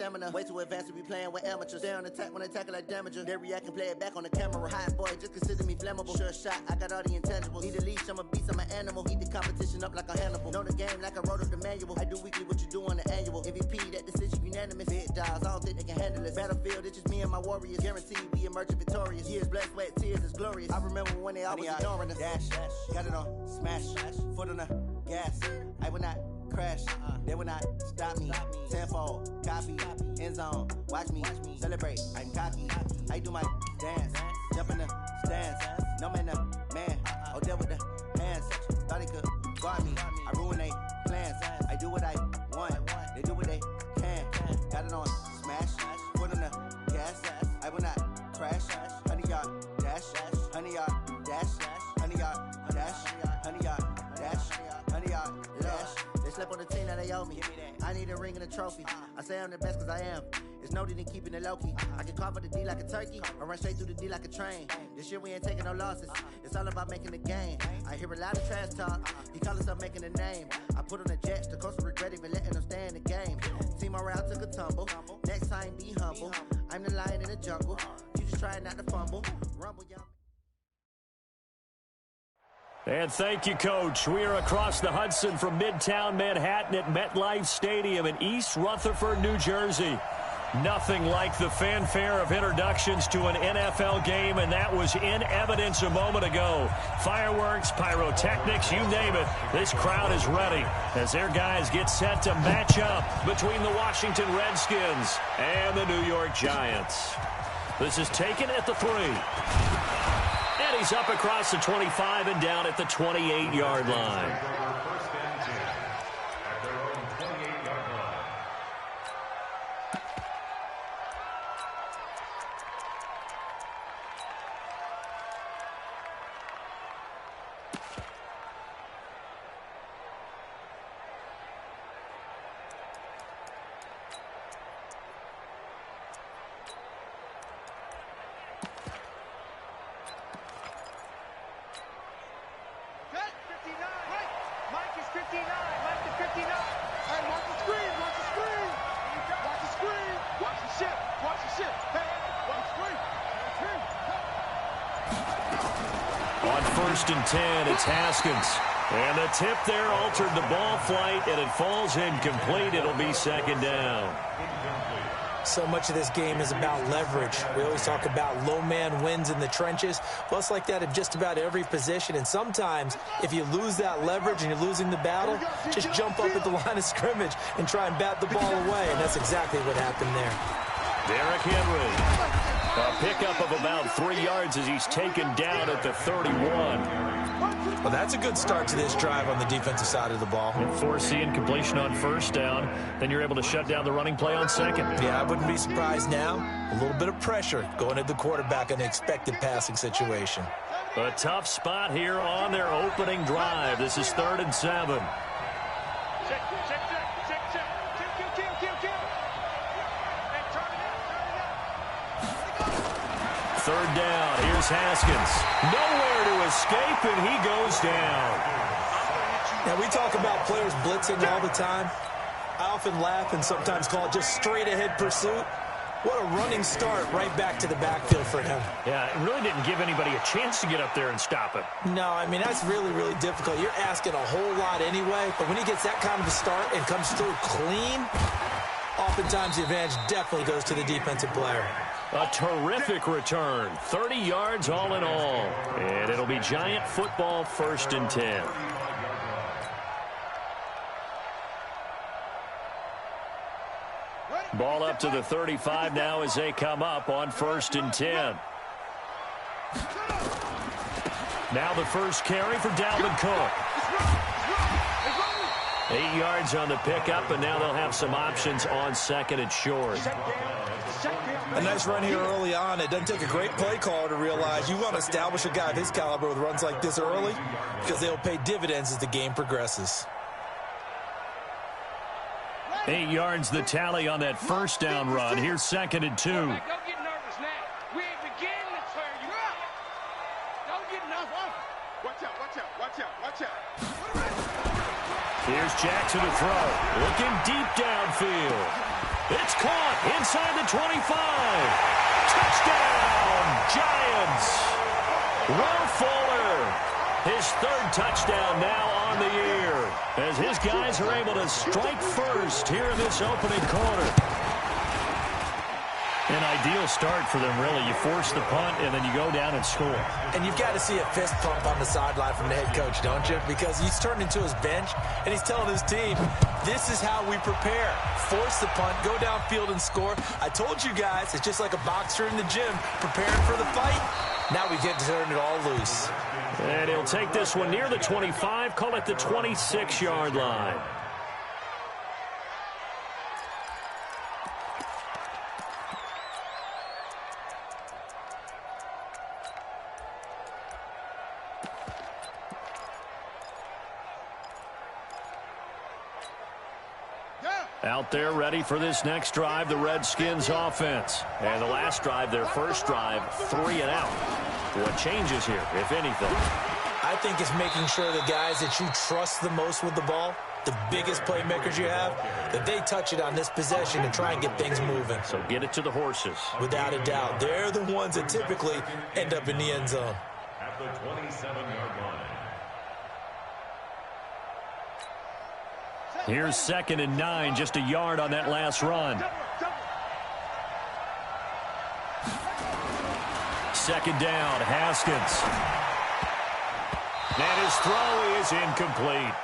Stamina. Way too advanced to be playing with amateurs. Stay on attack when I tackle like damager. They react and play it back on the camera. Hot boy, just consider me flammable. Sure shot, I got all the intangibles. Need a leash, I'm a beast, I'm an animal. Eat the competition up like a Hannibal. Know the game like I wrote up the manual. I do weekly what you do on the annual. MVP, that decision unanimous. Big dials, I don't think they can handle it. Battlefield, it's just me and my warriors. Guaranteed we emerge victorious. Years, blood, sweat, tears, is glorious. I remember when they always ignoring us. Dash, got it on, smash, foot on the gas. I will not crash, they will not stop me. Tenfold, copy, end zone, watch me celebrate. I'm cocky, I do my dance, jump in the stands. No man, man, oh deal with the hands. Thought he could guard me, I ruin they plans. I do what I want, they do what they can. Got it on, smash, foot on the gas. I will not crash, 100-yard dash, 100-yard dash, 100-yard dash, 100-yard dash, 100-yard dash. They slept on the team that they owe me. I need a ring and a trophy. I say I'm the best cause I am. It's noted in keeping it low-key. I can carve up the D like a turkey or run straight through the D like a train. This year we ain't taking no losses. It's all about making the game. I hear a lot of trash talk. He call himself making a name. I put on the Jets. The coach will regret even letting them stay in the game. Team morale took a tumble. Next time be humble. I'm the lion in the jungle. You just try not to fumble. Rumble, y'all. And thank you, Coach. We are across the Hudson from Midtown Manhattan at MetLife Stadium in East Rutherford, New Jersey. Nothing like the fanfare of introductions to an NFL game, and that was in evidence a moment ago. Fireworks, pyrotechnics, you name it. This crowd is ready as their guys get set to match up between the Washington Redskins and the New York Giants. This is taken at the 3. And he's up across the 25 and down at the 28-yard line. First and 10, it's Haskins. And the tip there altered the ball flight, and it falls incomplete. It'll be second down. So much of this game is about leverage. We always talk about low man wins in the trenches. Well, it's like that in just about every position. And sometimes, if you lose that leverage and you're losing the battle, just jump up at the line of scrimmage and try and bat the ball away. And that's exactly what happened there. Derrick Henry. A pickup of about 3 yards as he's taken down at the 31. Well, that's a good start to this drive on the defensive side of the ball. And force the incompletion on first down. Then you're able to shut down the running play on second. Yeah, I wouldn't be surprised now. A little bit of pressure going at the quarterback in an expected passing situation. A tough spot here on their opening drive. This is 3rd and 7. Third down. Here's Haskins. Nowhere to escape, and he goes down. Now, we talk about players blitzing all the time. I often laugh and sometimes call it just straight-ahead pursuit. What a running start right back to the backfield for him. Yeah, it really didn't give anybody a chance to get up there and stop it. No, I mean, that's really, really difficult. You're asking a whole lot anyway, but when he gets that kind of a start and comes through clean, oftentimes the advantage definitely goes to the defensive player. A terrific return. 30 yards all in all. And it'll be Giant football, 1st and 10. Ball up to the 35 now as they come up on 1st and 10. Now the first carry for Dalvin Cook. 8 yards on the pickup, and now they'll have some options on 2nd and short. A nice run here early on. It doesn't take a great play caller to realize you want to establish a guy of his caliber with runs like this early because they'll pay dividends as the game progresses. 8 yards the tally on that first down run. Here's 2nd and 2. Don't get nervous now. We ain't beginning to turn you out. Don't get nervous. Watch out, watch out, watch out, watch out. Here's Jackson to throw. Looking deep downfield. It's caught inside the 25. Touchdown, Giants. Will Fuller, his third touchdown now on the year, as his guys are able to strike first here in this opening quarter. An ideal start for them, really. You force the punt, and then you go down and score. And you've got to see a fist pump on the sideline from the head coach, don't you? Because he's turned into his bench, and he's telling his team, this is how we prepare. Force the punt, go downfield and score. I told you guys, it's just like a boxer in the gym preparing for the fight. Now we get to turn it all loose. And he'll take this one near the 25, call it the 26-yard line. Out there ready for this next drive, the Redskins offense. And the last drive, their first drive, 3 and out. What changes here, if anything? I think it's making sure the guys that you trust the most with the ball, the biggest playmakers you have, that they touch it on this possession and try and get things moving. So get it to the horses. Without a doubt. They're the ones that typically end up in the end zone. At the 27-yard line. Here's 2nd and 9, just a yard on that last run. 2nd down, Haskins. And his throw is incomplete.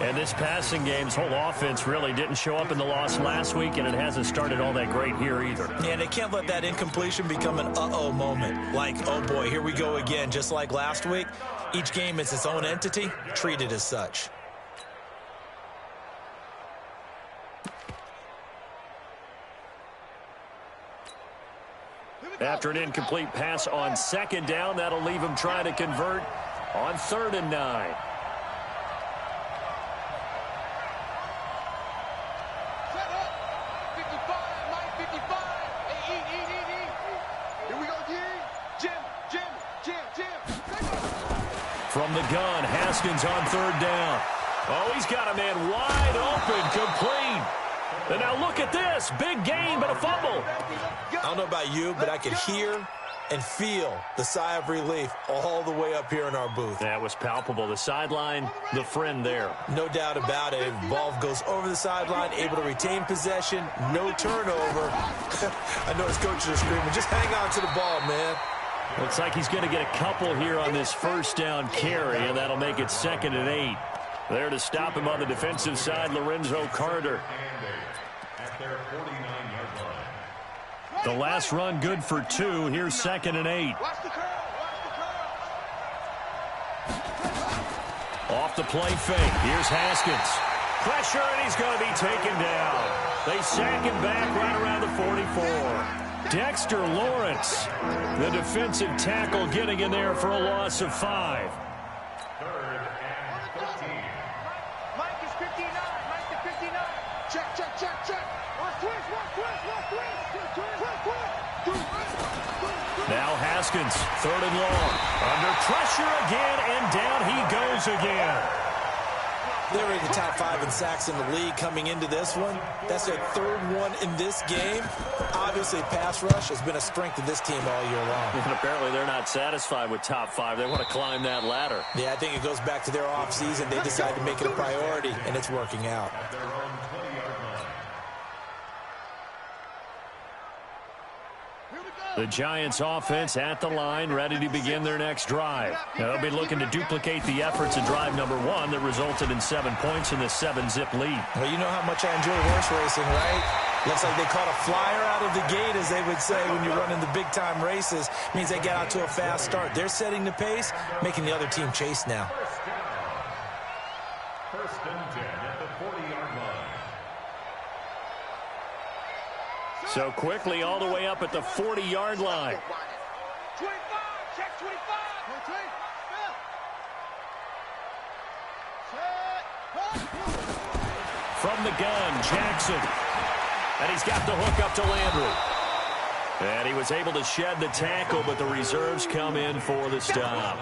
And this passing game's whole offense really didn't show up in the loss last week, and it hasn't started all that great here either. Yeah, they can't let that incompletion become an uh-oh moment. Like, oh boy, here we go again, just like last week. Each game is its own entity, treated as such. After an incomplete pass on 2nd down, that'll leave him trying to convert on 3rd and 9. Set up. 55, Mike, 55. Hey, eat. Here we go, Jim. From the gun, Haskins on 3rd down. Oh, he's got a man wide open, complete. And now look at this. Big gain, but a fumble. I don't know about you, but I could hear and feel the sigh of relief all the way up here in our booth. That was palpable. The sideline, the friend there. No doubt about it. Ball goes over the sideline, able to retain possession, no turnover. I know his coaches are screaming, just hang on to the ball, man. Looks like he's going to get a couple here on this 1st down carry, and that'll make it 2nd and 8. There to stop him on the defensive side, Lorenzo Carter. At their 49-yard line. The last run good for 2. Here's 2nd and 8. Watch the curl. Off the play fake. Here's Haskins. Pressure, and he's going to be taken down. They sack him back right around the 44. Dexter Lawrence, the defensive tackle, getting in there for a loss of 5. 3rd and 13. Mike is 59. Mike is 59. Check. Watch twist. Now Haskins, 3rd and long. Under pressure again, and down he goes again. They're in the top 5 in sacks in the league coming into this one. That's their 3rd one in this game. Obviously, pass rush has been a strength of this team all year long. And apparently they're not satisfied with top 5. They want to climb that ladder. Yeah, I think it goes back to their offseason. They decided to make it a priority, and it's working out. At their own 20-yard line. The Giants offense at the line, ready to begin their next drive. Now, they'll be looking to duplicate the efforts of drive number 1 that resulted in 7 points in this 7-zip lead. Well, you know how much I enjoy horse racing, right? Looks like they caught a flyer out of the gate, as they would say when you're running the big-time races. Means they get out to a fast start. They're setting the pace, making the other team chase now. First and 10 at the 40-yard line. So quickly all the way up at the 40-yard line. 25. Check 25. From the gun, Jackson. And he's got the hook up to Landry. And he was able to shed the tackle, but the reserves come in for the stop.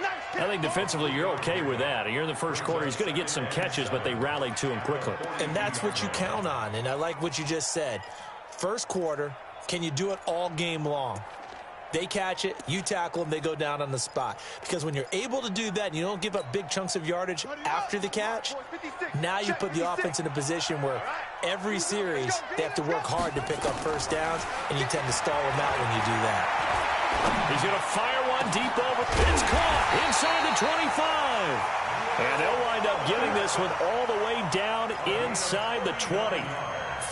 Nice I think defensively you're okay with that. You're in the first quarter. He's going to get some catches, but they rallied to him quickly. And that's what you count on, and I like what you just said. First quarter, can you do it all game long? They catch it, you tackle them, they go down on the spot. Because when you're able to do that and you don't give up big chunks of yardage after the catch, now you put the offense in a position where every series they have to work hard to pick up first downs, and you tend to stall them out when you do that. He's going to fire one deep over. It's caught inside the 25. And they'll wind up getting this one all the way down inside the 20.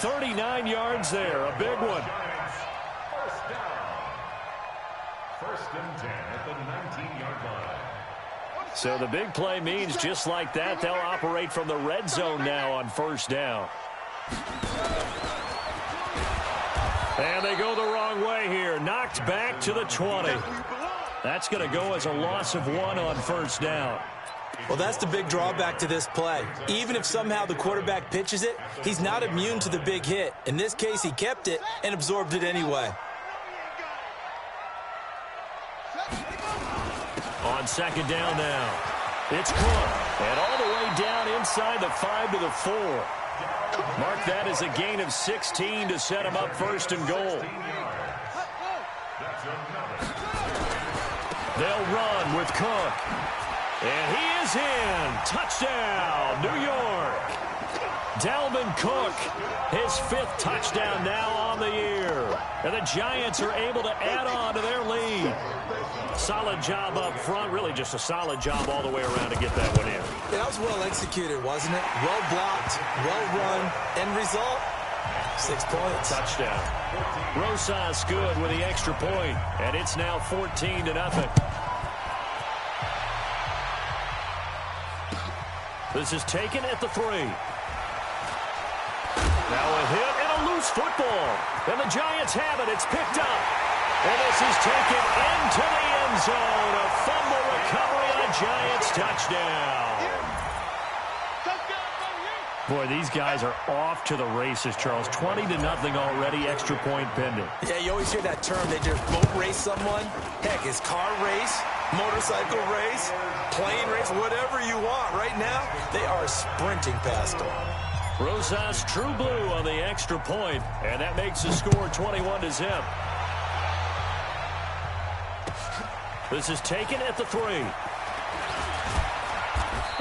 39 yards there, a big one. First and 10 at the 19-yard line. So the big play means just like that, they'll operate from the red zone now on first down. And they go the wrong way here. Knocked back to the 20. That's going to go as a loss of 1 on first down. Well, that's the big drawback to this play. Even if somehow the quarterback pitches it, he's not immune to the big hit. In this case, he kept it and absorbed it anyway. On second down now, it's Cook. And all the way down inside the 5 to the 4. Mark that as a gain of 16 to set him up first and goal. They'll run with Cook. And he is in. Touchdown, New York. Dalvin Cook, his 5th touchdown now on the year. And the Giants are able to add on to their lead. Solid job up front. Really just a solid job all the way around to get that one in. Yeah, that was well executed, wasn't it? Well blocked, well run. End result, 6 points. Touchdown. Rosas good with the extra point. And it's now 14-0. This is taken at the 3. Now a hit and a loose football. And the Giants have it. It's picked up. And this is taken into the end zone. A fumble recovery and a Giants touchdown. Boy, these guys are off to the races, Charles. 20-0 already, extra point pending. Yeah, you always hear that term. They just boat race someone. Heck, it's car race, motorcycle race, plane race, whatever you want. Right now, they are sprinting past them. Rosas true blue on the extra point, and that makes the score 21-0. This is taken at the 3.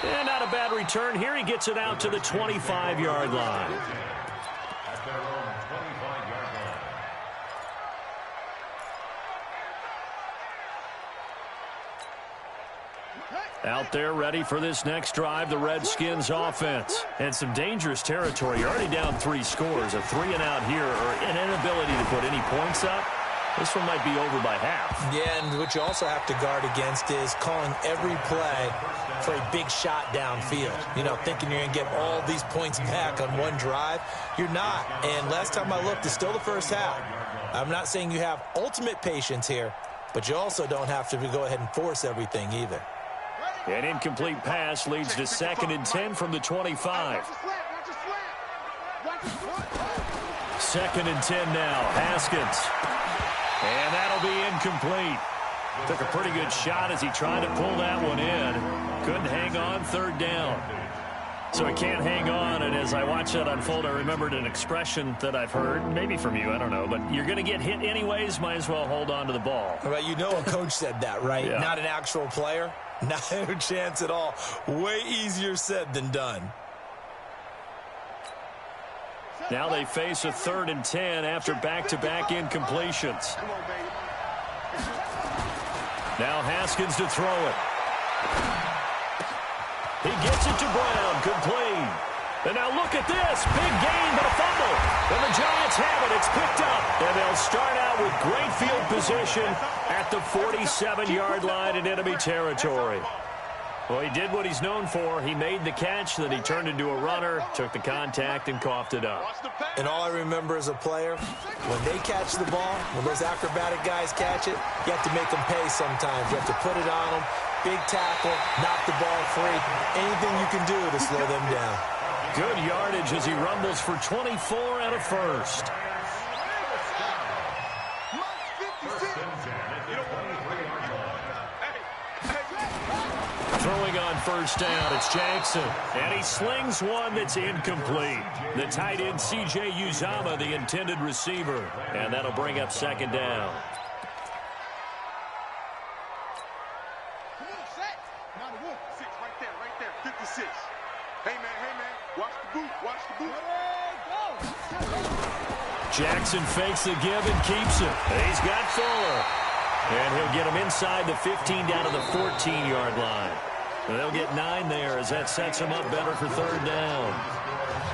And not a bad return here. He gets it out to the 25-yard line. At their own 25-yard line. Out there ready for this next drive, the Redskins offense. And some dangerous territory. You're already down 3 scores. A 3-and-out here, or an inability to put any points up. This one might be over by half. Yeah, and what you also have to guard against is calling every play for a big shot downfield. You know, thinking you're going to get all these points back on one drive. You're not. And last time I looked, it's still the first half. I'm not saying you have ultimate patience here, but you also don't have to go ahead and force everything either. An incomplete pass leads to 2nd and 10 from the 25. 2nd and 10 now. Haskins. And that'll be incomplete. Took a pretty good shot as he tried to pull that one in. Couldn't hang on, 3rd down. So he can't hang on, and as I watch that unfold, I remembered an expression that I've heard, maybe from you, I don't know, but you're going to get hit anyways, might as well hold on to the ball. Well, you know a coach said that, right? Yeah. Not an actual player. Not a chance at all. Way easier said than done. Now they face a 3rd and 10 after back-to-back incompletions. Now Haskins to throw it. He gets it to Brown, complete. And now look at this, big gain but a fumble. And the Giants have it, it's picked up. And they'll start out with great field position at the 47-yard line in enemy territory. Well, he did what he's known for. He made the catch, then he turned into a runner, took the contact, and coughed it up. And all I remember as a player, when they catch the ball, when those acrobatic guys catch it, you have to make them pay sometimes. You have to put it on them, big tackle, knock the ball free, anything you can do to slow them down. Good yardage as he rumbles for 24 and a first. First and 10 at the 23-yard line. Throwing on first down, it's Jackson. And he slings one that's incomplete. The tight end, C.J. Uzomah, the intended receiver. And that'll bring up second down. Right there, 56. Hey, man, watch the boot. Jackson fakes the give and keeps it. He's got Fuller. And he'll get him inside the 15 down to the 14-yard line. And they'll get 9 there as that sets him up better for third down.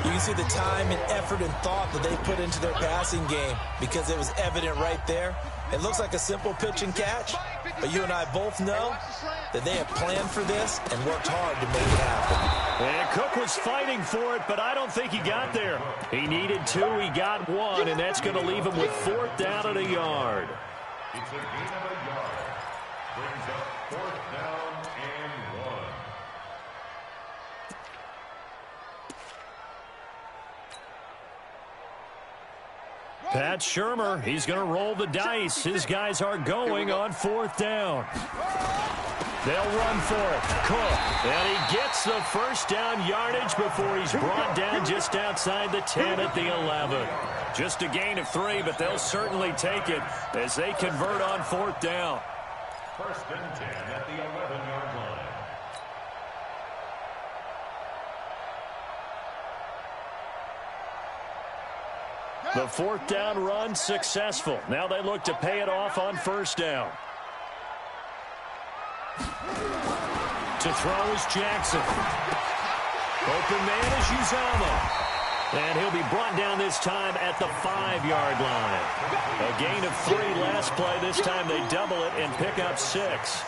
You can see the time and effort and thought that they put into their passing game because it was evident right there. It looks like a simple pitch and catch, but you and I both know that they have planned for this and worked hard to make it happen. And Cook was fighting for it, but I don't think he got there. He needed 2, he got 1, and that's going to leave him with fourth down and a yard. It's a gain of a yard. Brings up fourth down and 1. Pat Shurmur, he's going to roll the dice. His guys are going on fourth down. They'll run for it. Cook. And he gets the first down yardage before he's brought down just outside the 10 at the 11. Just a gain of 3, but they'll certainly take it as they convert on fourth down. First and 10 at the 11-yard line. The fourth down run successful. Now they look to pay it off on first down. To throw is Jackson. Open man is Uzomah. And he'll be brought down this time at the 5-yard line. A gain of 3 last play. This time they double it and pick up 6.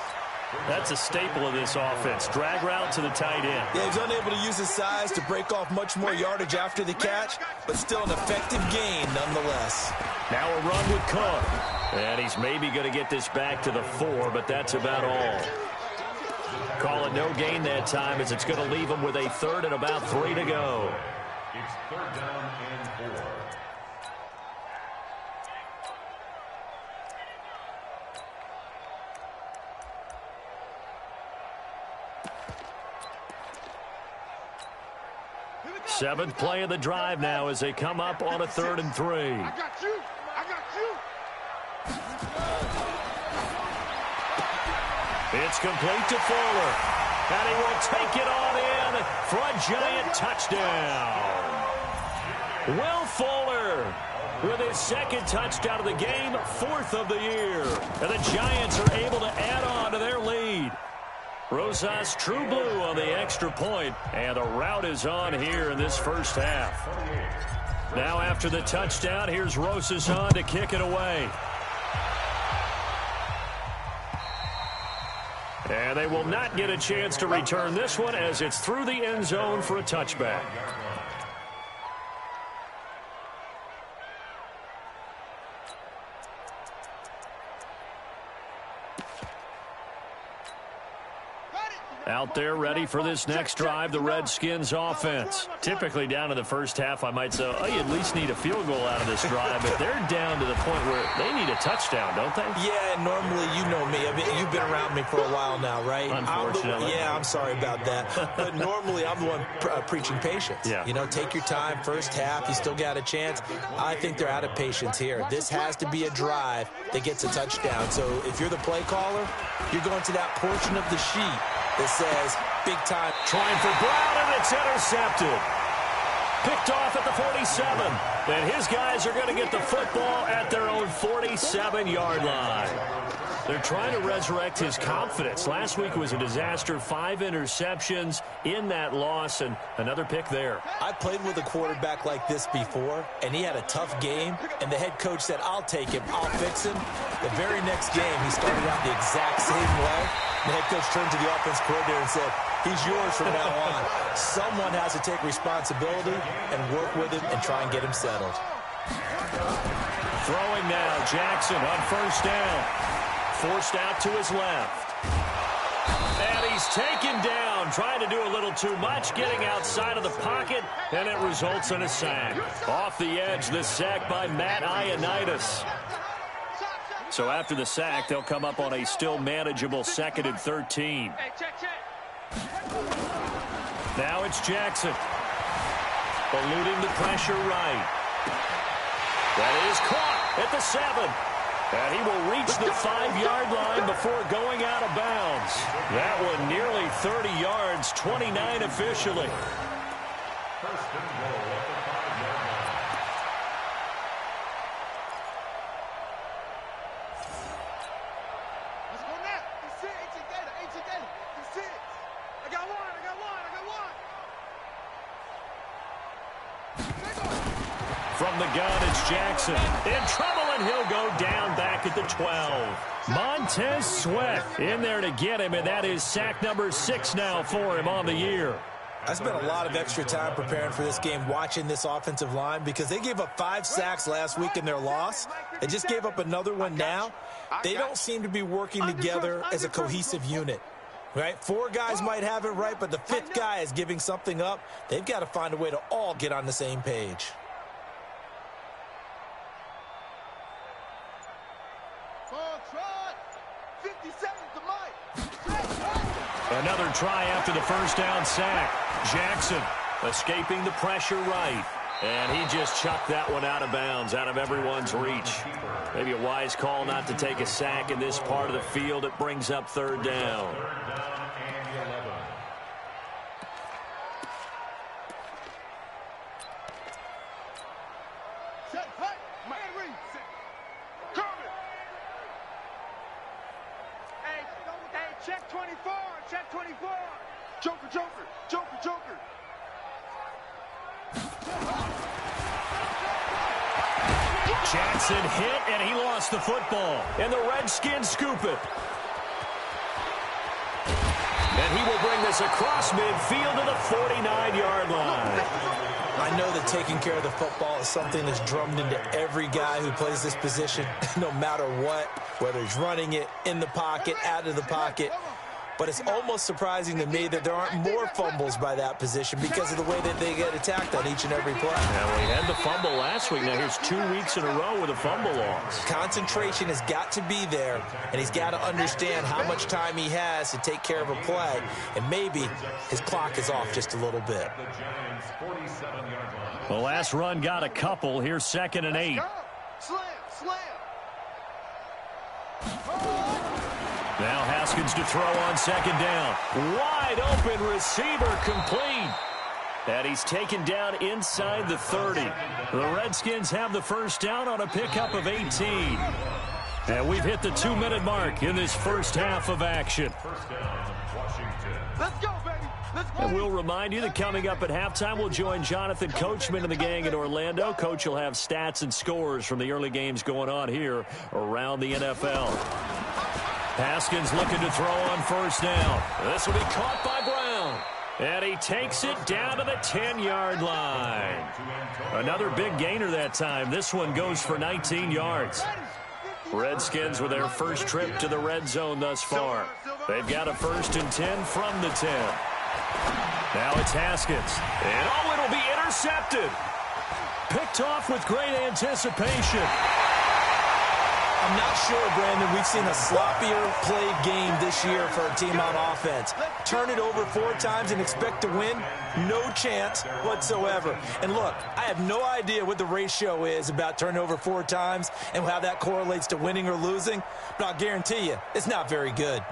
That's a staple of this offense. Drag route to the tight end. Yeah, he's unable to use his size to break off much more yardage after the catch, but still an effective gain nonetheless. Now a run with Cook. And he's maybe going to get this back to the 4, but that's about all. Call it no gain that time as it's going to leave him with a third and about 3 to go. It's third down and 4. Seventh play of the drive now as they come up on a 3rd and 3. I got you. It's complete to Fuller. And he will take it on in for a giant touchdown. Will Fuller with his 2nd touchdown of the game, 4th of the year. And the Giants are able to add on to their lead. Rosas True Blue on the extra point, and the route is on here in this first half. Now after the touchdown, here's Rosas on to kick it away. And they will not get a chance to return this one as it's through the end zone for a touchback. Out there ready for this next drive, the Redskins offense. Typically down in the first half, I might say, oh, you at least need a field goal out of this drive, but they're down to the point where they need a touchdown, don't they? Yeah, normally, you know me. I mean, you've been around me for a while now, right? Unfortunately. I'm sorry about that. But normally, I'm the one preaching patience. Yeah. You know, take your time, first half, you still got a chance. I think they're out of patience here. This has to be a drive that gets a touchdown. So if you're the play caller, you're going to that portion of the sheet that says big time. Trying for Brown, and it's intercepted. Picked off at the 47. And his guys are going to get the football at their own 47-yard line. They're trying to resurrect his confidence. Last week was a disaster. 5 interceptions in that loss, and another pick there. I played with a quarterback like this before, and he had a tough game, and the head coach said, I'll take him, I'll fix him. The very next game, he started out the exact same way. The head coach turned to the offense coordinator and said, he's yours from now on. Someone has to take responsibility and work with him and try and get him settled. Throwing now, Jackson on first down. Forced out to his left. And he's taken down, trying to do a little too much, getting outside of the pocket, and it results in a sack. Off the edge, the sack by Matt Ioannidis. So after the sack, they'll come up on a still manageable 2nd and 13. Hey, check. Now it's Jackson. Eluding the pressure right. That is caught at the 7. And he will reach the 5-yard line before going out of bounds. That one nearly 30 yards, 29 officially. First and goal at the 5-yard line. Let's go now. That's it. Ain't you get it? That's it. I got one. From the gun, it's Jackson. In trouble, and he'll go down back at the 12. Montez Sweat in there to get him, and that is sack number 6 now for him on the year. I spent a lot of extra time preparing for this game, watching this offensive line, because they gave up 5 sacks last week in their loss. They just gave up another one now. They don't seem to be working together as a cohesive unit. Right? 4 guys might have it right, but the 5th guy is giving something up. They've got to find a way to all get on the same page. Another try after the first down sack. Jackson escaping the pressure right. And he just chucked that one out of bounds, out of everyone's reach. Maybe a wise call not to take a sack in this part of the field. It brings up 3rd down. Check 24. Check 24. Joker. Jackson hit, and he lost the football. And the Redskins scoop it. And he will bring this across midfield to the 49-yard line. I know that taking care of the football is something that's drummed into every guy who plays this position, no matter what, whether he's running it, in the pocket, out of the pocket. But it's almost surprising to me that there aren't more fumbles by that position because of the way that they get attacked on each and every play. Well, he had the fumble last week. Now here's 2 weeks in a row with a fumble loss. Concentration has got to be there, and he's got to understand how much time he has to take care of a play, and maybe his clock is off just a little bit. The last run got a couple. Here's 2nd and 8. Slam. Now Haskins to throw on 2nd down. Wide open receiver complete. And he's taken down inside the 30. The Redskins have the first down on a pickup of 18. And we've hit the 2-minute mark in this first half of action. Let's go, baby. Let's go. And we'll remind you that coming up at halftime, we'll join Jonathan Coachman and the gang in Orlando. Coach will have stats and scores from the early games going on here around the NFL. Haskins looking to throw on 1st down. This will be caught by Brown. And he takes it down to the 10-yard line. Another big gainer that time. This one goes for 19 yards. Redskins with their first trip to the red zone thus far. They've got a 1st and 10 from the 10. Now it's Haskins. And it'll be intercepted. Picked off with great anticipation. I'm not sure, Brandon, we've seen a sloppier played game this year for a team on offense. Turn it over 4 times and expect to win? No chance whatsoever. And look, I have no idea what the ratio is about turning over 4 times and how that correlates to winning or losing, but I'll guarantee you, it's not very good.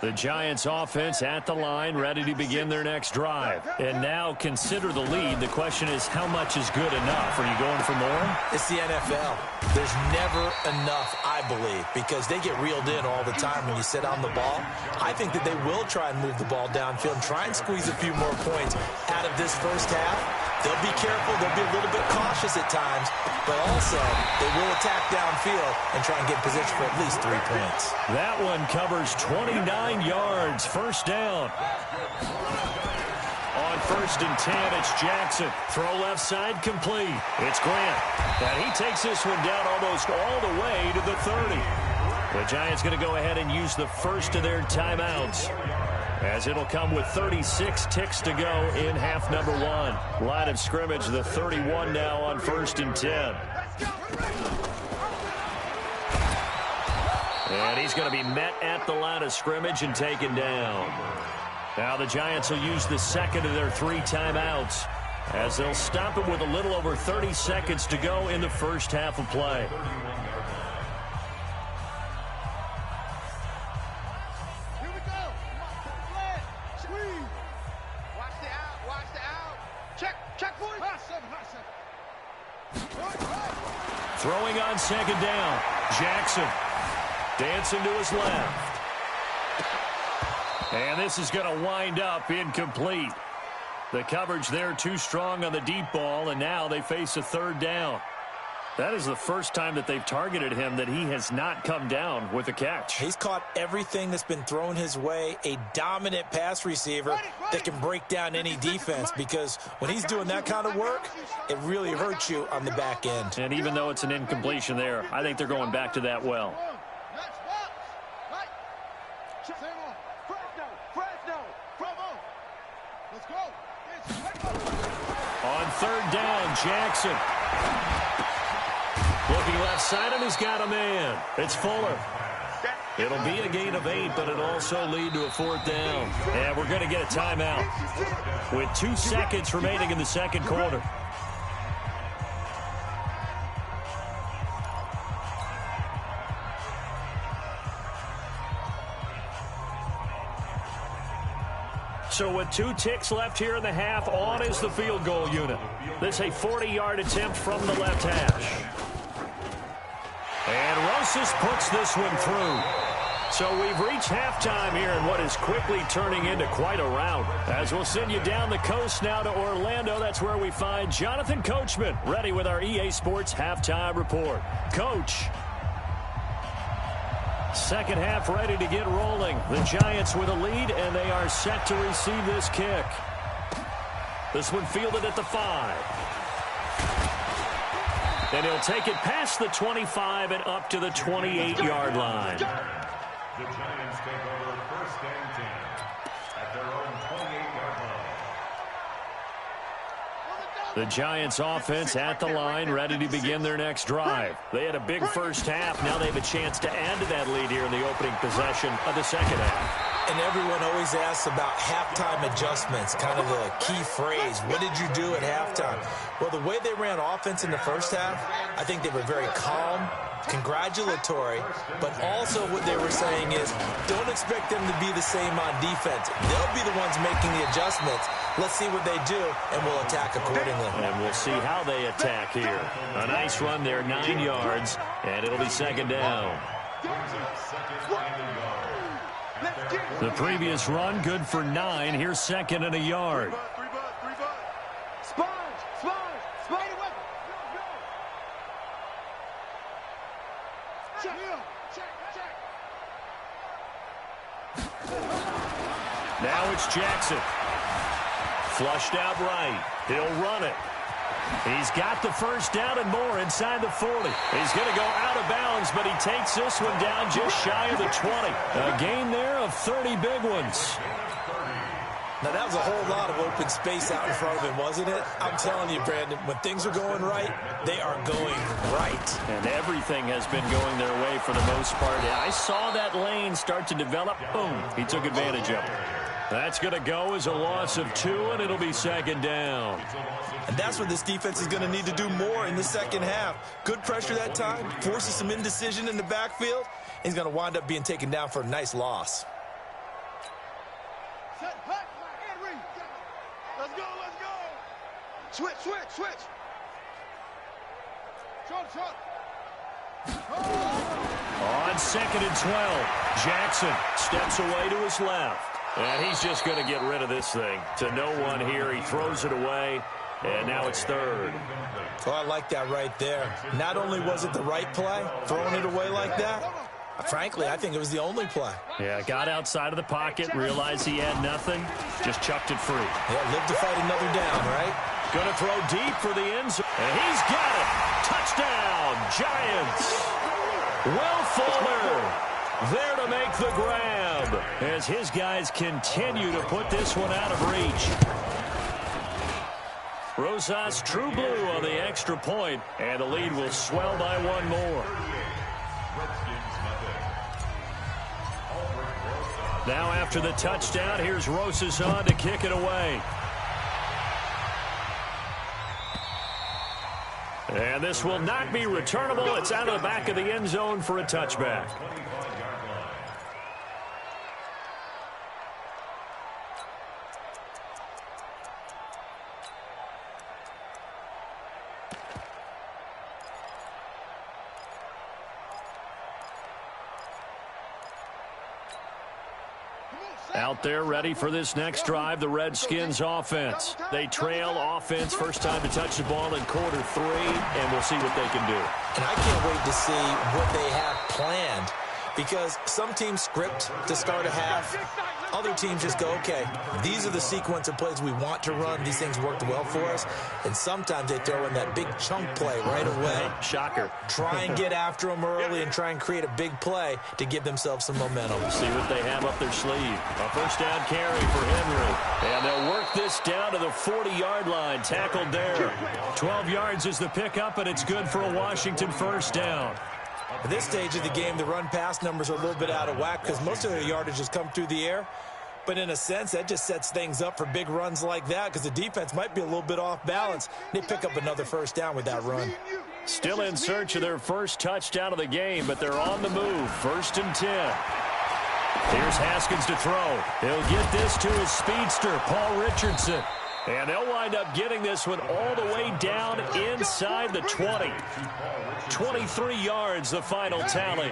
The Giants offense at the line, ready to begin their next drive. And now consider the lead. The question is, how much is good enough? Are you going for more? It's the NFL. There's never enough, I believe, because they get reeled in all the time when you sit on the ball. I think that they will try and move the ball downfield and try and squeeze a few more points out of this first half. They'll be careful. They'll be a little bit cautious at times, but also they will attack downfield and try and get position for at least 3 points. That one covers 29 yards. 1st down. On 1st and 10, it's Jackson. Throw left side complete. It's Grant. And he takes this one down almost all the way to the 30. The Giants going to go ahead and use the first of their timeouts, as it'll come with 36 ticks to go in half number 1. Line of scrimmage, the 31 now on 1st and 10. And he's going to be met at the line of scrimmage and taken down. Now the Giants will use the second of their 3 timeouts as they'll stop it with a little over 30 seconds to go in the first half of play. Here we go. Squeeze. Watch the out. Watch the out. Check for it. Hot seven. Throwing on second down. Jackson dancing to his left. And this is going to wind up incomplete. The coverage there too strong on the deep ball, and now they face a third down. That is the first time that they've targeted him that he has not come down with a catch. He's caught everything that's been thrown his way, a dominant pass receiver that can break down any defense, because when he's doing that kind of work, it really hurts you on the back end. And even though it's an incompletion there, I think they're going back to that well. On third down, Jackson. Looking left side, and he's got a man. It's Fuller. It'll be a gain of 8, but it'll also lead to a fourth down. And we're going to get a timeout with 2 seconds remaining in the second quarter. So with 2 ticks left here in the half, on is the field goal unit. This is a 40-yard attempt from the left hash. And Rosas puts this one through. So we've reached halftime here in what is quickly turning into quite a rout. As we'll send you down the coast now to Orlando, that's where we find Jonathan Coachman, ready with our EA Sports Halftime Report. Coach. Second half ready to get rolling. The Giants with a lead, and they are set to receive this kick. This one fielded at the 5. And he'll take it past the 25 and up to the 28-yard line. The Giants take over first and 10 at their own 28-yard line. The Giants offense at the line, ready to begin their next drive. They had a big first half. Now they have a chance to add to that lead here in the opening possession of the second half. And everyone always asks about halftime adjustments, kind of the key phrase. What did you do at halftime? Well, the way they ran offense in the first half, I think they were very calm, congratulatory, but also what they were saying is don't expect them to be the same on defense. They'll be the ones making the adjustments. Let's see what they do, and we'll attack accordingly. And we'll see how they attack here. A nice run there, 9 yards, and it'll be second down. The previous run, good for 9. Here's second and a yard. Now it's Jackson. Flushed out right. He'll run it. He's got the first down and more inside the 40. He's going to go out of bounds, but he takes this one down just shy of the 20. A gain there of 30 big ones. Now, that was a whole lot of open space out in front of him, wasn't it? I'm telling you, Brandon, when things are going right, they are going right. And everything has been going their way for the most part. I saw that lane start to develop. Boom. He took advantage of it. That's going to go as a loss of 2, and it'll be second down. And that's what this defense is going to need to do more in the second half. Good pressure that time, forces some indecision in the backfield. He's going to wind up being taken down for a nice loss. Let's go. Switch. Short. On second and 12, Jackson steps away to his left. And he's just going to get rid of this thing. To no one here. He throws it away. And now it's third. Oh, I like that right there. Not only was it the right play, throwing it away like that, frankly, I think it was the only play. Yeah, got outside of the pocket, realized he had nothing, just chucked it free. Yeah, live to fight another down, right? Going to throw deep for the end zone. And he's got it. Touchdown, Giants. Will Fuller there to make the grab as his guys continue to put this one out of reach. Rosas true blue on the extra point, and the lead will swell by 1 more. Now after the touchdown, here's Rosas on to kick it away. And this will not be returnable. It's out of the back of the end zone for a touchback. Out there ready for this next drive, the Redskins offense. They trail offense, first time to touch the ball in quarter 3, and we'll see what they can do. And I can't wait to see what they have planned, because some teams script to start a half. Other teams just go, okay, these are the sequence of plays we want to run. These things worked well for us. And sometimes they throw in that big chunk play right away. Shocker. Try and get after them early and try and create a big play to give themselves some momentum. See what they have up their sleeve. A first down carry for Henry. And they'll work this down to the 40-yard line. Tackled there. 12 yards is the pickup, and it's good for a Washington first down. At this stage of the game, the run-pass numbers are a little bit out of whack because most of their yardage has come through the air. But in a sense, that just sets things up for big runs like that because the defense might be a little bit off balance. They pick up another first down with that run. Still in search of their first touchdown of the game, but they're on the move. 1st and 10. Here's Haskins to throw. He'll get this to his speedster, Paul Richardson. And they'll wind up getting this one all the way down inside the 20. 23 yards, the final tally.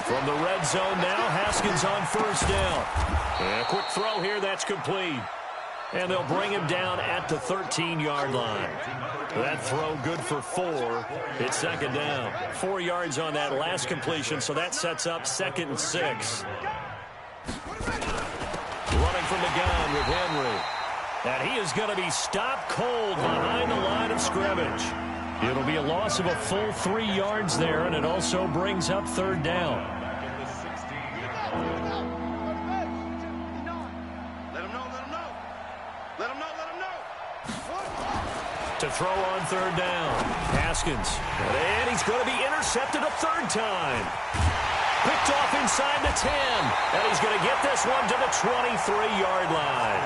From the red zone now, Haskins on first down. And a quick throw here, that's complete. And they'll bring him down at the 13-yard line. That throw good for 4. It's 2nd down. 4 yards on that last completion, so that sets up 2nd and 6. Running from the gun with Henry. And he is going to be stopped cold behind the line of scrimmage. It'll be a loss of a full 3 yards there, and it also brings up 3rd down. To throw on 3rd down. Haskins. And he's going to be intercepted a 3rd time. Picked off inside the 10. And he's going to get this one to the 23-yard line.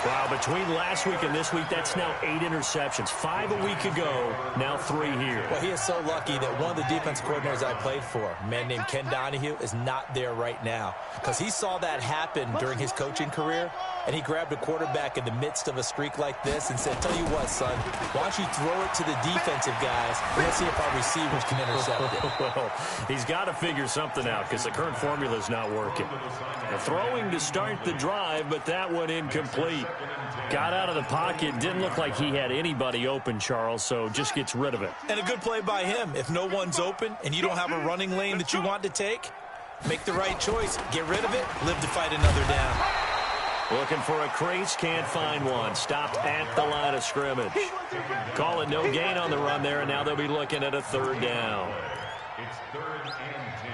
Wow, between last week and this week, that's now 8 interceptions. 5 a week ago, now 3 here. Well, he is so lucky that one of the defense coordinators I played for, a man named Ken Donahue, is not there right now. Because he saw that happen during his coaching career, and he grabbed a quarterback in the midst of a streak like this and said, tell you what, son, why don't you throw it to the defensive guys, and let's see if our receivers can intercept it. Well, he's got to figure something out because the current formula is not working. Throwing to start the drive, but that one incomplete. Got out of the pocket. Didn't look like he had anybody open, Charles, so just gets rid of it. And a good play by him. If no one's open and you don't have a running lane that you want to take, make the right choice. Get rid of it. Live to fight another down. Looking for a crease, can't find one. Stopped at the line of scrimmage. Call it no gain on the run there, and now they'll be looking at a 3rd down. It's 3rd and 10.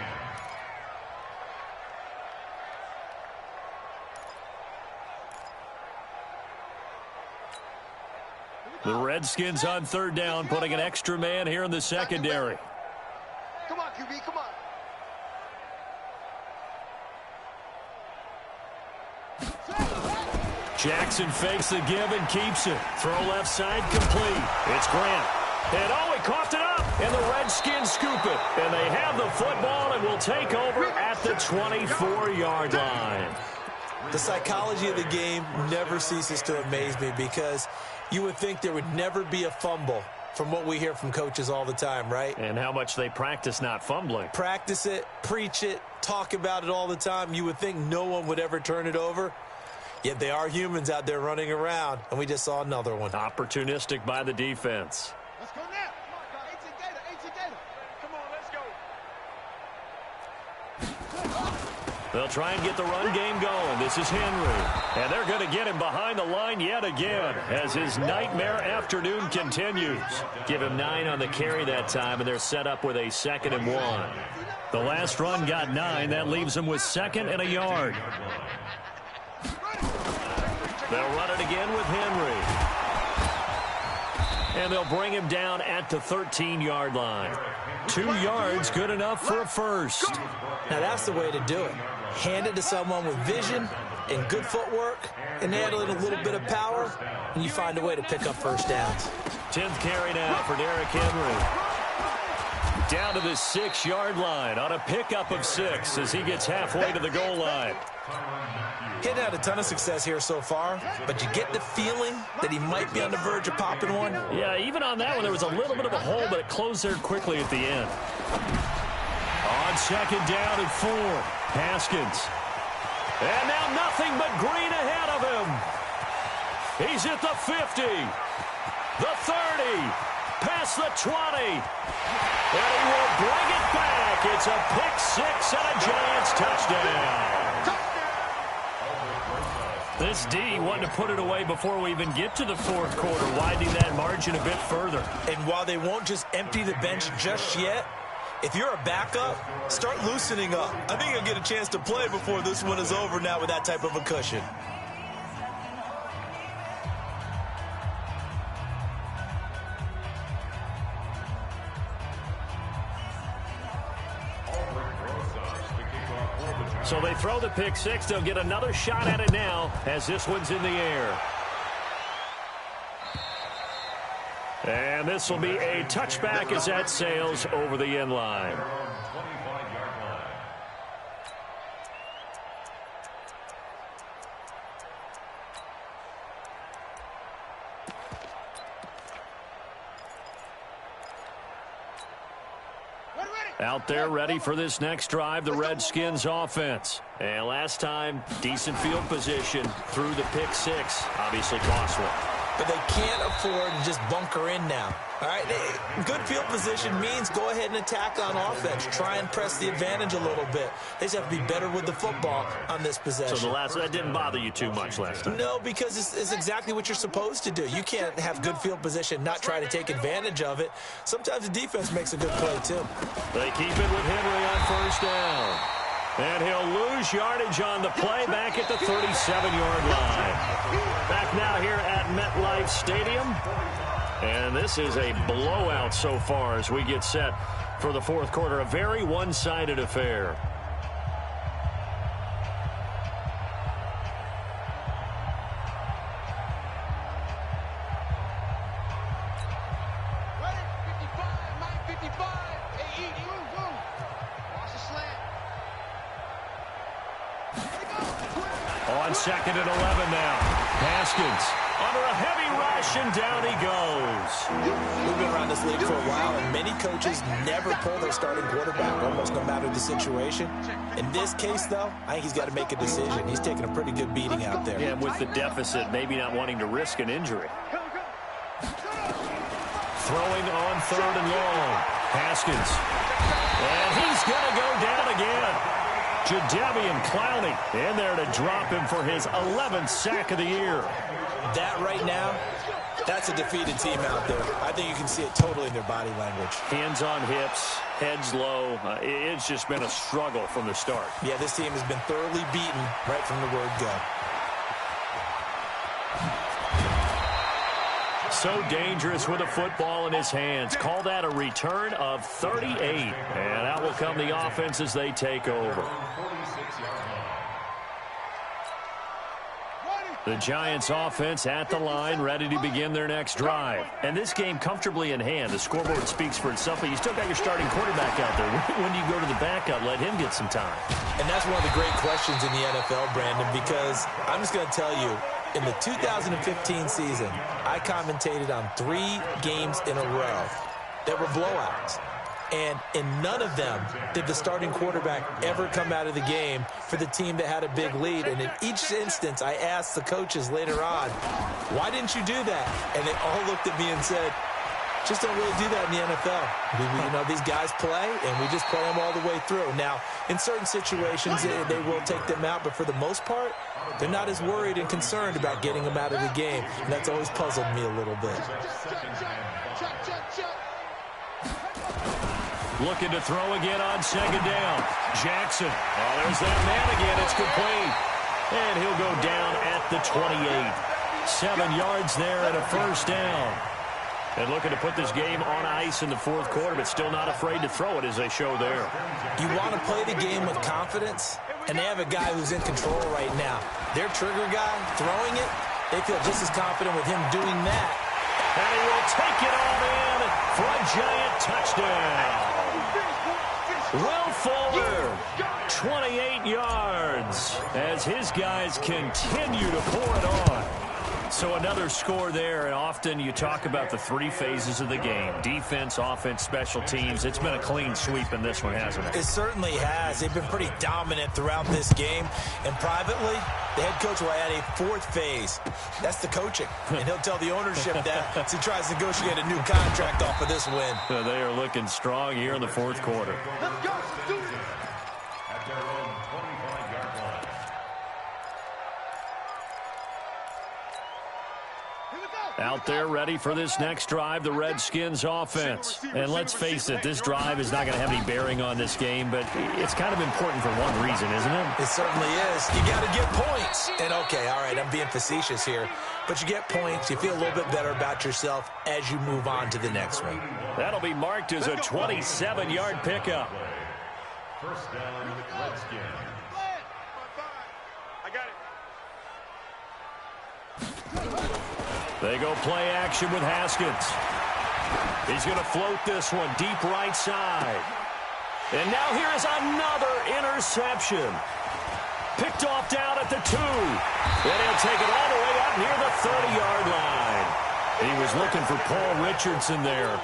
The Redskins on 3rd down, putting an extra man here in the secondary. Come on, QB, come on. Jackson fakes the give and keeps it. Throw left side complete. It's Grant. And oh, he coughed it up. And the Redskins scoop it. And they have the football and will take over at the 24-yard line. The psychology of the game never ceases to amaze me because you would think there would never be a fumble from what we hear from coaches all the time, right? And how much they practice not fumbling. Practice it, preach it, talk about it all the time. You would think no one would ever turn it over. Yet they are humans out there running around, and we just saw another one. Opportunistic by the defense. Let's go now. Come on, guys. 18 Gator. Come on, let's go. They'll try and get the run game going. This is Henry. And they're going to get him behind the line yet again as his nightmare afternoon continues. Give him 9 on the carry that time, and they're set up with a 2nd and 1. The last run got 9. That leaves them with 2nd and a yard. They'll run it again with Henry. And they'll bring him down at the 13-yard line. 2 yards, good enough for a first. Now that's the way to do it. Hand it to someone with vision and good footwork, and add a little bit of power, and you find a way to pick up first downs. 10th carry now for Derrick Henry. Down to the 6-yard line on a pickup of 6 as he gets halfway to the goal line. He hadn't had a ton of success here so far, but you get the feeling that he might be on the verge of popping one. Yeah, even on that one, there was a little bit of a hole, but it closed there quickly at the end. On 2nd down and 4, Haskins. And now nothing but green ahead of him. He's at the 50, the 30, past the 20. And he will bring it back. It's a pick-6 and a Giants touchdown. This D wanted to put it away before we even get to the 4th quarter, widening that margin a bit further. And while they won't just empty the bench just yet, if you're a backup, start loosening up. I think you'll get a chance to play before this one is over now with that type of a cushion. So they throw the pick-6. They'll get another shot at it now as this one's in the air. And this will be a touchback as that sails over the end line. Out there ready for this next drive, the Redskins offense. And last time, decent field position through the pick-6. Obviously costly. But they can't afford to just bunker in now. All right, good field position means go ahead and attack on offense. Try and press the advantage a little bit. They just have to be better with the football on this possession. So that didn't bother you too much last time? No, because it's exactly what you're supposed to do. You can't have good field position, not try to take advantage of it. Sometimes the defense makes a good play, too. They keep it with Henry on 1st down. And he'll lose yardage on the play back at the 37-yard line. Back now here at MetLife Stadium. And this is a blowout so far as we get set for the 4th quarter. A very one-sided affair. On 2nd and 11 now. Haskins under a heavy rush, and down he goes. We've been around this league for a while, and many coaches never pull their starting quarterback, almost no matter the situation. In this case, though, I think he's got to make a decision. He's taking a pretty good beating out there. Yeah, with the deficit, maybe not wanting to risk an injury. Throwing on 3rd and long. Haskins. And he's going to go down again. Jadeveon Clowney in there to drop him for his 11th sack of the year. That right now, that's a defeated team out there. I think you can see it totally in their body language. Hands on hips, heads low. It's just been a struggle from the start. Yeah, this team has been thoroughly beaten right from the word go. So dangerous with a football in his hands. Call that a return of 38. And out will come the offense as they take over. The Giants offense at the line, ready to begin their next drive. And this game comfortably in hand. The scoreboard speaks for itself, but you still got your starting quarterback out there. When do you go to the backup? Let him get some time. And that's one of the great questions in the NFL, Brandon, because I'm just going to tell you, in the 2015 season, I commentated on 3 games in a row that were blowouts. And in none of them did the starting quarterback ever come out of the game for the team that had a big lead. And in each instance, I asked the coaches later on, why didn't you do that? And they all looked at me and said, just don't really do that in the NFL. These guys play, and we just play them all the way through. Now, in certain situations, they will take them out, but for the most part, they're not as worried and concerned about getting them out of the game. And that's always puzzled me a little bit. Looking to throw again on 2nd down. Jackson. Oh, there's that man again. It's complete. And he'll go down at the 28. 7 yards there and a 1st down. And looking to put this game on ice in the fourth quarter, but still not afraid to throw it as they show there. You want to play the game with confidence, and they have a guy who's in control right now. Their trigger guy throwing it, they feel just as confident with him doing that. And he will take it all in for a giant touchdown. Will Fuller, 28 yards, as his guys continue to pour it on. So another score there, and often you talk about the three phases of the game: defense, offense, special teams. It's been a clean sweep in this one, hasn't it? It certainly has. They've been pretty dominant throughout this game. And privately, the head coach will add a fourth phase. That's the coaching. And he'll tell the ownership that as he tries to negotiate a new contract off of this win. So they are looking strong here in the fourth quarter. Let's go. Do it. At their own 25-yard line. Out there ready for this next drive, the Redskins offense. And let's face it, this drive is not going to have any bearing on this game, but it's kind of important for one reason, isn't it? It certainly is. You got to get points. And okay, all right, I'm being facetious here, but you get points, you feel a little bit better about yourself as you move on to the next one. That'll be marked as a 27-yard pickup. First down, Redskins. I got it. They go play action with Haskins. He's going to float this one deep right side. And now here is another interception. Picked off down at the 2. And he'll take it all the way up near the 30-yard line. He was looking for Paul Richardson there.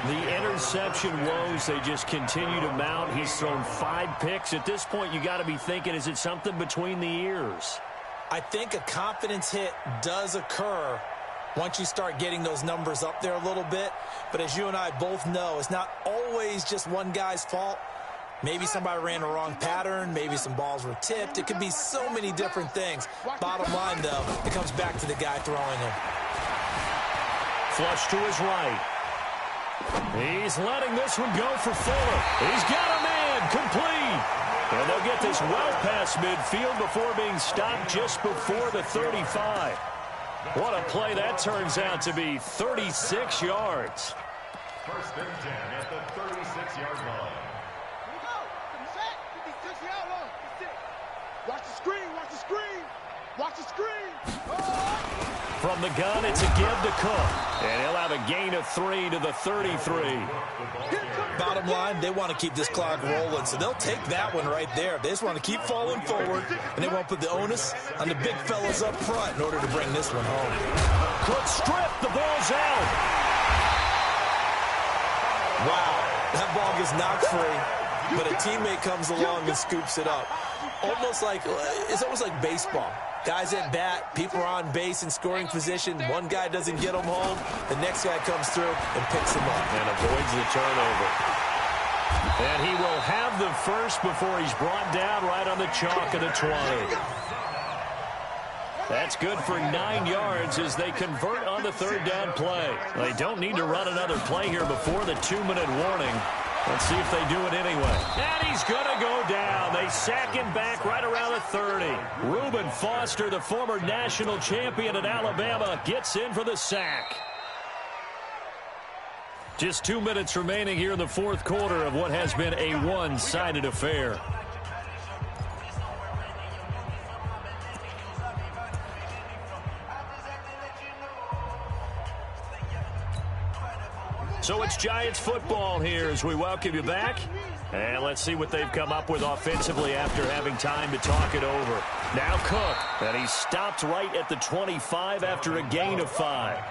The interception woes, they just continue to mount. He's thrown 5 picks. At this point, you got to be thinking, is it something between the ears? I think a confidence hit does occur once you start getting those numbers up there a little bit. But as you and I both know, it's not always just one guy's fault. Maybe somebody ran a wrong pattern. Maybe some balls were tipped. It could be so many different things. Bottom line, though, it comes back to the guy throwing them. Flush to his right. He's letting this one go for Fuller. He's got a man complete. And they'll get this well past midfield before being stopped just before the 35. What a play that turns out to be. 36 yards. First and 10 at the 36-yard line. Here we go. Set. 56-yard line. Watch the screen. Watch the screen. Watch the screen. From the gun, it's a give to Cook. And he'll have a gain of 3 to the 33. Bottom line, they want to keep this clock rolling, so they'll take that one right there. They just want to keep falling forward, and they won't put the onus on the big fellas up front in order to bring this one home. Cook stripped. The ball's out. Wow, that ball gets knocked free, but a teammate comes along and scoops it up. It's almost like baseball. Guys at bat, people are on base in scoring position. One guy doesn't get them home. The next guy comes through and picks him up. And avoids the turnover. And he will have the first before he's brought down right on the chalk of the 20. That's good for 9 yards as they convert on the third down play. They don't need to run another play here before the 2-minute warning. Let's see if they do it anyway. And he's going to go down. They sack him back right around the 30. Reuben Foster, the former national champion at Alabama, gets in for the sack. Just 2 minutes remaining here in the fourth quarter of what has been a one-sided affair. So it's Giants football here as we welcome you back. And let's see what they've come up with offensively after having time to talk it over. Now Cook, and he's stopped right at the 25 after a gain of 5.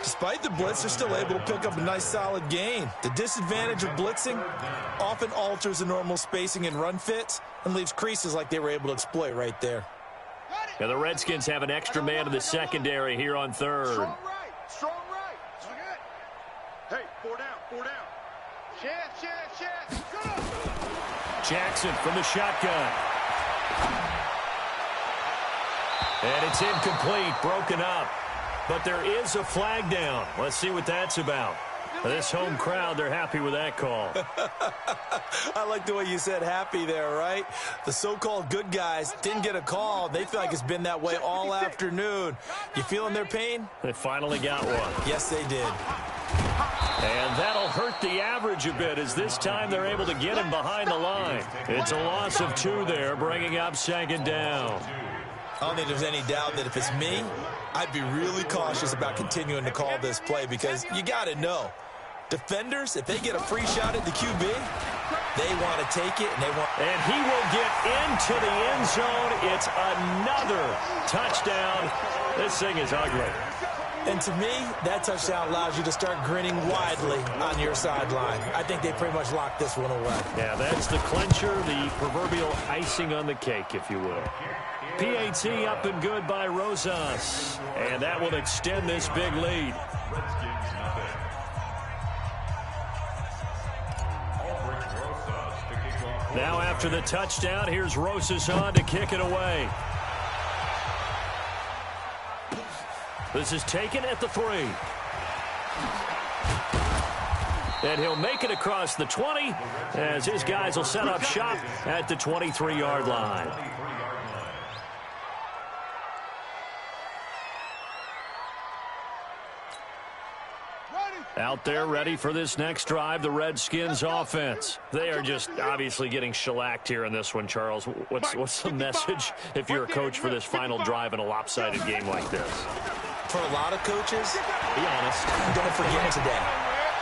Despite the blitz, they're still able to pick up a nice solid gain. The disadvantage of blitzing often alters the normal spacing and run fits and leaves creases like they were able to exploit right there. Now the Redskins have an extra man in the secondary here on third. Strong right. Strong right. Hey, 4 down. 4 down. Chance. Jackson from the shotgun. And it's incomplete, broken up. But there is a flag down. Let's see what that's about. This home crowd, they're happy with that call. I like the way you said happy there, right? The so-called good guys didn't get a call. They feel like it's been that way all afternoon. You feeling their pain? They finally got one. Yes, they did. And that'll hurt the average a bit as this time they're able to get him behind the line. It's a loss of 2 there, bringing up 2nd down. I don't think there's any doubt that if it's me, I'd be really cautious about continuing to call this play because you got to know. Defenders, if they get a free shot at the QB, they want to take it, and he will get into the end zone. It's another touchdown. This thing is ugly. And to me, that touchdown allows you to start grinning widely on your sideline. I think they pretty much locked this one away. Yeah, that's the clincher, the proverbial icing on the cake, if you will. PAT up and good by Rosas. And that will extend this big lead. Now after the touchdown, here's Rosas on to kick it away. This is taken at the 3. And he'll make it across the 20 as his guys will set up shop at the 23-yard line. Out there ready for this next drive, the Redskins offense. They are just obviously getting shellacked here in this one, Charles. What's the message if you're a coach for this final drive in a lopsided game like this? For a lot of coaches, be honest, don't forget today.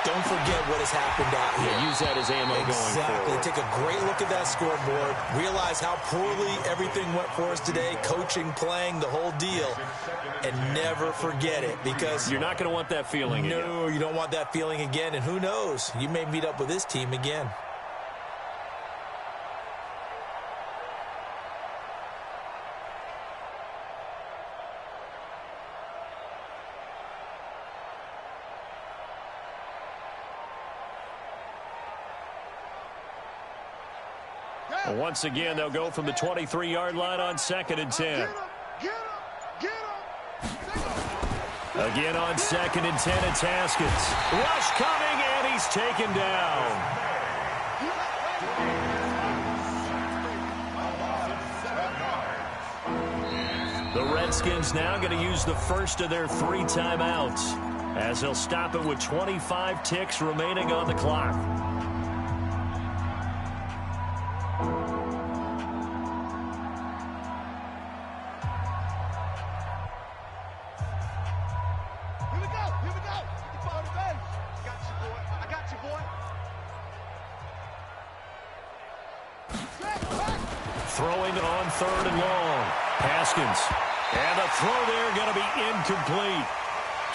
Don't forget what has happened out here. Yeah, use that as ammo going forward. Take a great look at that scoreboard. Realize how poorly everything went for us today. Coaching, playing, the whole deal. And never forget it because you're not going to want that feeling again. No, you don't want that feeling again. And who knows? You may meet up with this team again. Well, once again, they'll go from the 23-yard line on 2nd and 10. Again on 2nd and 10, it's Haskins. Rush coming, and he's taken down. The Redskins now going to use the first of their 3 timeouts as they'll stop it with 25 ticks remaining on the clock. Throwing on 3rd and long. Haskins. And the throw there going to be incomplete.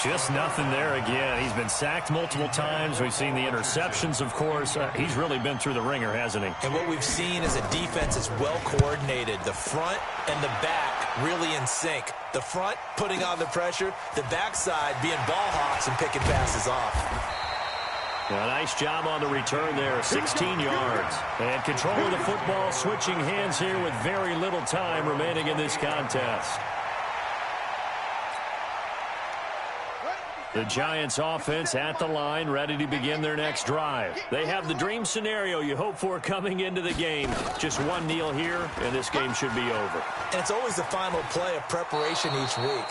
Just nothing there again. He's been sacked multiple times. We've seen the interceptions, of course. He's really been through the ringer, hasn't he? And what we've seen is a defense that's well coordinated. The front and the back really in sync. The front putting on the pressure. The backside being ball hawks and picking passes off. A nice job on the return there, 16 yards. And control of the football, switching hands here with very little time remaining in this contest. The Giants offense at the line, ready to begin their next drive. They have the dream scenario you hope for coming into the game. Just one kneel here, and this game should be over. And it's always the final play of preparation each week.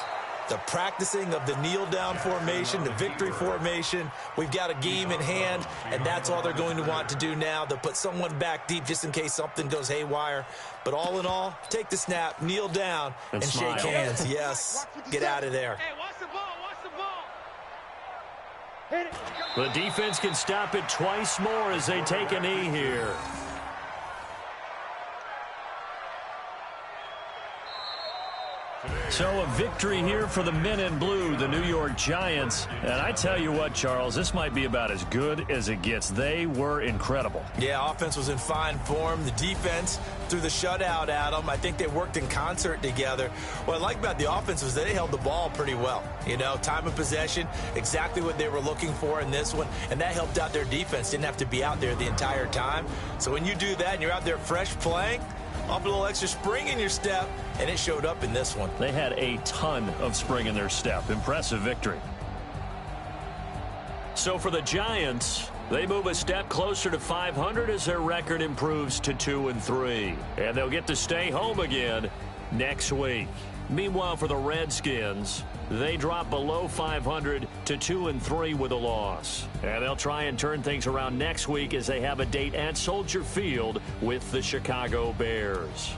The practicing of the kneel-down formation, the victory formation. We've got a game in hand, and that's all they're going to want to do now. They'll put someone back deep just in case something goes haywire. But all in all, take the snap, kneel down, and shake hands. Yes, get out of there. Hey, watch the ball, watch the ball. Hit it. The defense can stop it twice more as they take a knee here. So a victory here for the men in blue, the New York Giants. And I tell you what, Charles, this might be about as good as it gets. They were incredible. Yeah, offense was in fine form. The defense threw the shutout at them. I think they worked in concert together. What I like about the offense was they held the ball pretty well. You know, time of possession, exactly what they were looking for in this one. And that helped out their defense. Didn't have to be out there the entire time. So when you do that and you're out there fresh playing, off a little extra spring in your step, and it showed up in this one. They had a ton of spring in their step. Impressive victory. So for the Giants, they move a step closer to 500 as their record improves to 2-3. And they'll get to stay home again next week. Meanwhile, for the Redskins, they drop below 500 to 2-3 with a loss. And they'll try and turn things around next week as they have a date at Soldier Field with the Chicago Bears.